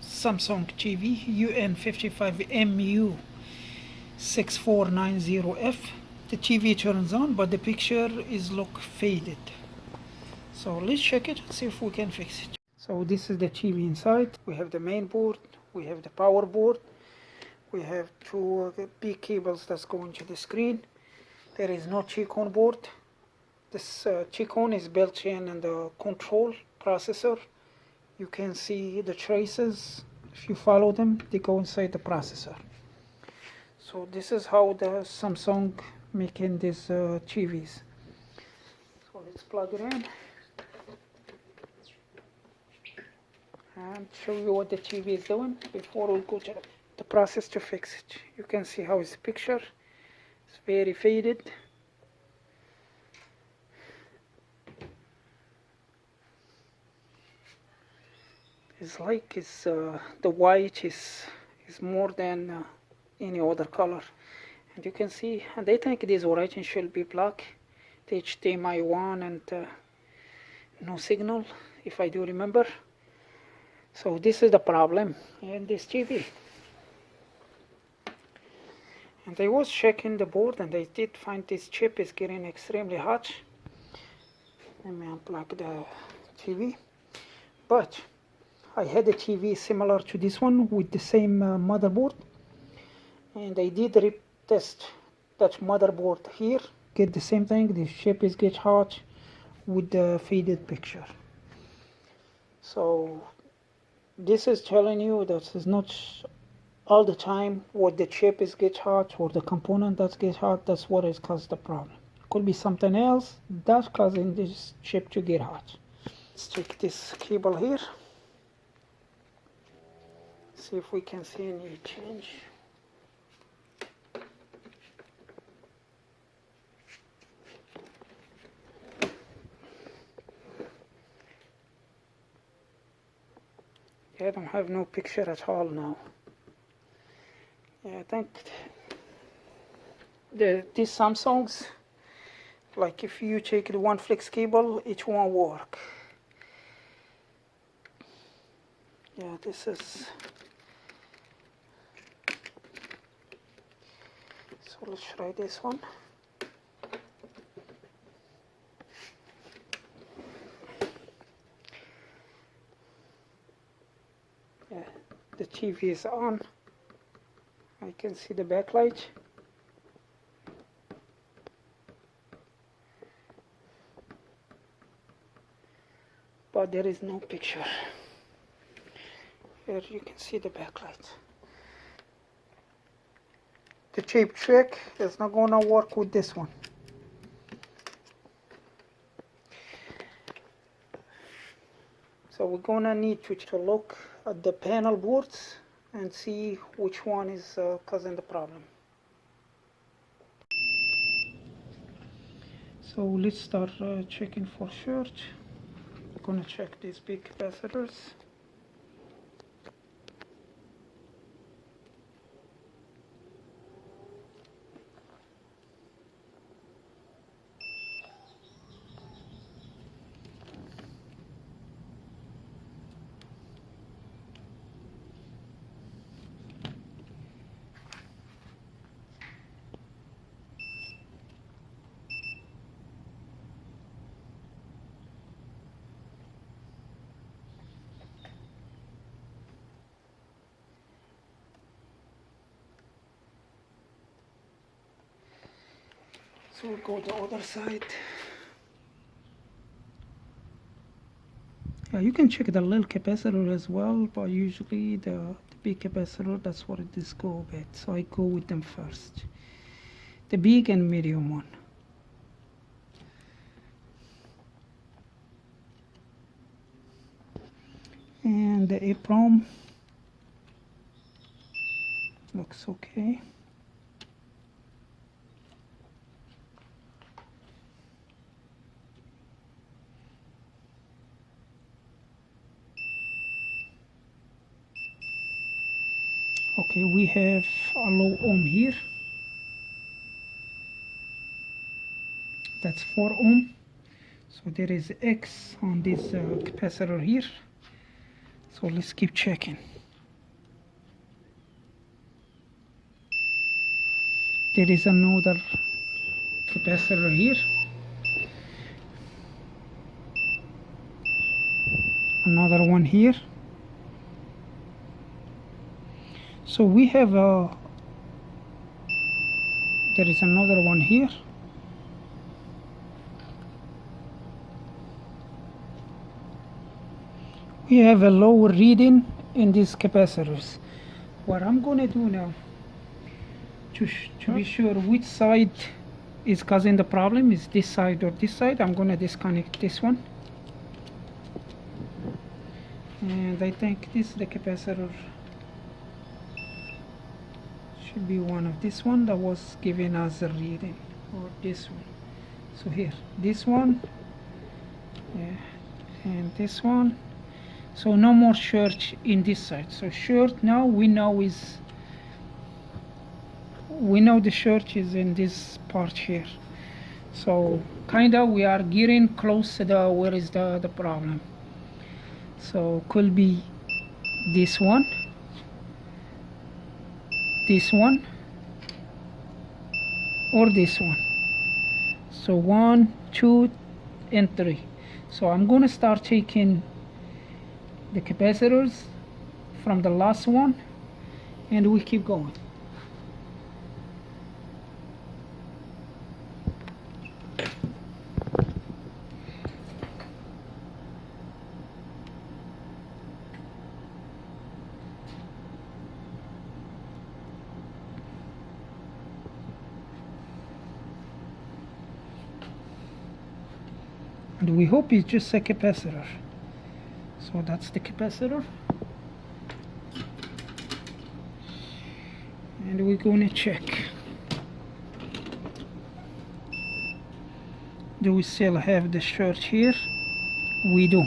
Samsung TV un55mu6490f. The TV turns on, but the picture is look faded. So let's check it and see if we can fix it. So this is the TV inside. We have the main board, we have the power board, we have two big cables that's going to the screen. There is no cheek-on board. This cheek-on is built in the control processor. You can see the traces. If you follow them, they go inside the processor. So this is how the Samsung making these TVs. So let's plug it in and show you what the TV is doing before we go to the process to fix it. You can see how it's picture. It's very faded. It's like the white is more than any other color, and you can see, and I think this origin should be black. The HDMI 1 and no signal, if I do remember. So this is the problem in this TV. And I was checking the board and I did find this chip is getting extremely hot. Let me unplug the TV. But I had a TV similar to this one with the same motherboard, and I did retest that motherboard here. Get the same thing. The chip is get hot with the faded picture. So this is telling you that it's not all the time what the chip is get hot or the component that get hot. That's what has caused the problem. Could be something else that's causing this chip to get hot. Let's take this cable here. See if we can see any change. Yeah, I don't have no picture at all now. Yeah, I think these Samsungs, like if you take the one flex cable, it won't work. Yeah, this is. So let's try this one. Yeah, the TV is on. I can see the backlight. But there is no picture. Here you can see the backlight. The cheap trick is not gonna work with this one. So we're gonna need to look at the panel boards and see which one is causing the problem. So let's start checking for short. I'm gonna check these big capacitors. So we'll go to the other side. Yeah, you can check the little capacitor as well, but usually the big capacitor, that's what it is go with. So I go with them first. The big and medium one. And the EEPROM looks okay. Okay, we have a low ohm here. That's 4 ohm. So there is X on this capacitor here. So let's keep checking. There is another capacitor here, another one here. So we have there is another one here. We have a lower reading in these capacitors. What I'm gonna do now to be sure which side is causing the problem, is this side or this side, I'm gonna disconnect this one. And I think this is the capacitor, should be one of this one that was giving us a reading, or this one. So here, this one, yeah, and this one. So no more short in this side. So short now we know the short is in this part here. So kinda we are getting close to the where is the problem. So could be this one, or this one. So 1, 2, and 3. So I'm gonna start taking the capacitors from the last one, and we keep going. And we hope it's just a capacitor. So that's the capacitor, and we're going to check, do we still have the short here? We do.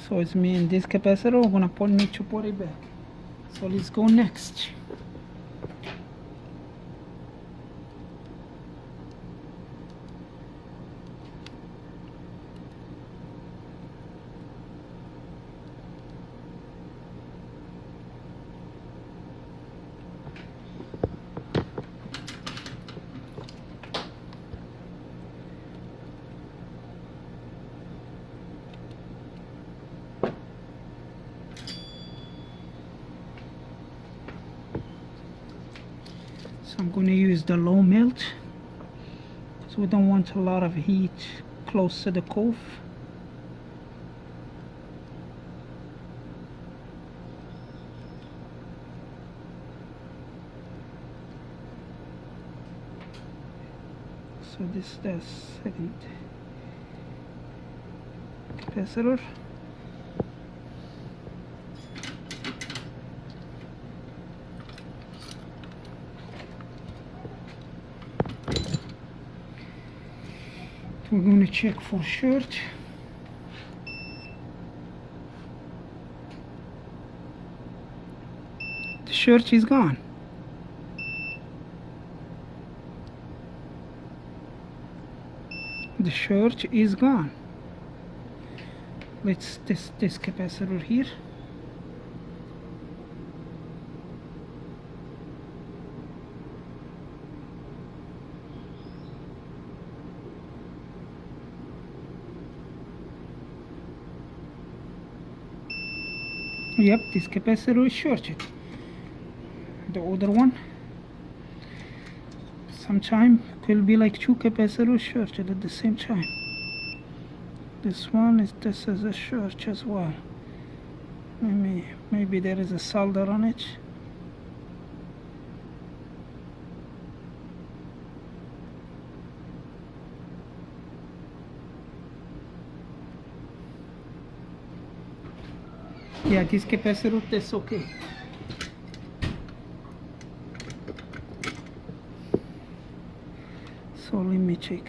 So it's mean this capacitor we're going to need to put it back. So let's go next. So I'm going to use the low melt, so we don't want a lot of heat close to the cove. So this is the second capacitor. We're going to check for short. The short is gone. The short is gone. Let's test this capacitor here. Yep, this capacitor is shorted. The other one, sometime could be like two capacitors shorted at the same time. This one is a short as well. Maybe there is a solder on it. Yeah, this capacitor is okay. So let me check.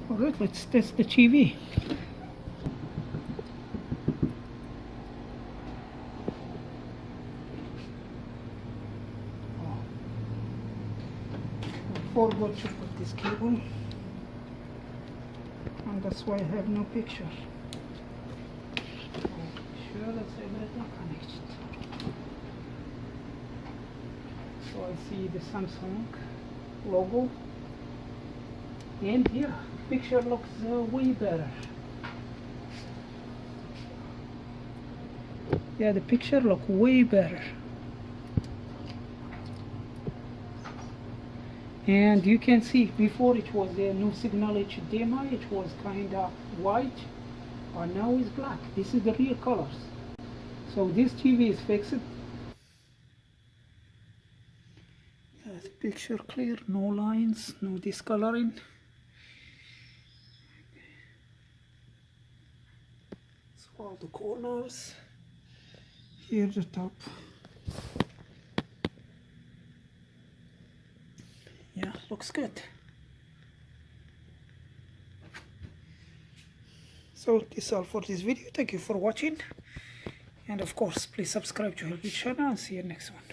Alright, let's test the TV. I forgot to put this cable, and that's why I have no picture. Sure, that's everything connected. So I see the Samsung logo, and here picture looks way better. Yeah, the picture look way better. And you can see before it was a no signal HDMI, it was kind of white, and now it's black. This is the real colors. So this TV is fixed. The picture clear, no lines, no discoloring. So all the corners, here the top. Yeah, looks good. So this is all for this video. Thank you for watching, and of course please subscribe to help each channel, and see you next one.